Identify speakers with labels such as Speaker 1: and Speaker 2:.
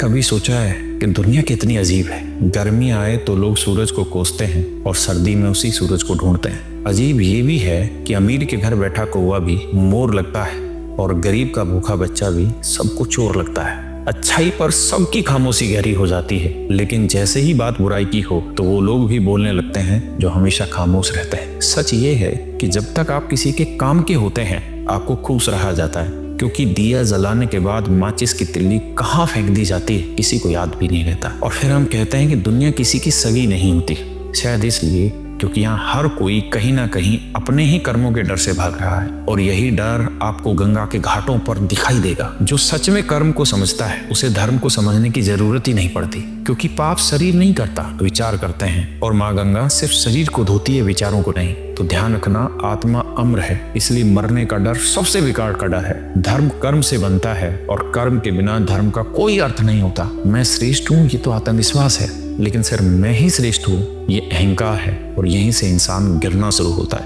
Speaker 1: कभी सोचा है कि दुनिया कितनी अजीब है। गर्मी आए तो लोग सूरज को कोसते हैं और सर्दी में उसी सूरज को ढूंढते हैं। अजीब ये भी है कि अमीर के घर बैठा कौवा भी मोर लगता है और गरीब का भूखा बच्चा भी सबको चोर लगता है। अच्छाई पर सबकी खामोशी गहरी हो जाती है, लेकिन जैसे ही बात बुराई की हो तो वो लोग भी बोलने लगते हैं जो हमेशा खामोश रहते हैं। सच ये है कि जब तक आप किसी के काम के होते हैं आपको खुश रहा जाता है, क्योंकि दिया जलाने के बाद माचिस की तिल्ली कहाँ फेंक दी जाती है किसी को याद भी नहीं रहता। और फिर हम कहते हैं कि दुनिया किसी की सगी नहीं होती, शायद इसलिए क्योंकि यहाँ हर कोई कहीं ना कहीं अपने ही कर्मों के डर से भाग रहा है। और यही डर आपको गंगा के घाटों पर दिखाई देगा। जो सच में कर्म को समझता है उसे धर्म को समझने की जरूरत ही नहीं पड़ती, क्योंकि पाप शरीर नहीं करता, विचार करते हैं। और माँ गंगा सिर्फ शरीर को धोती है, विचारों को नहीं। तो ध्यान रखना, आत्मा अम्र है, इसलिए मरने का डर सबसे बेकार का डर है। धर्म कर्म से बनता है और कर्म के बिना धर्म का कोई अर्थ नहीं होता। मैं श्रेष्ठ हूँ ये तो आत्मविश्वास है, लेकिन सिर्फ मैं ही श्रेष्ठ हूँ ये अहंकार है, और यहीं से इंसान गिरना शुरू होता है।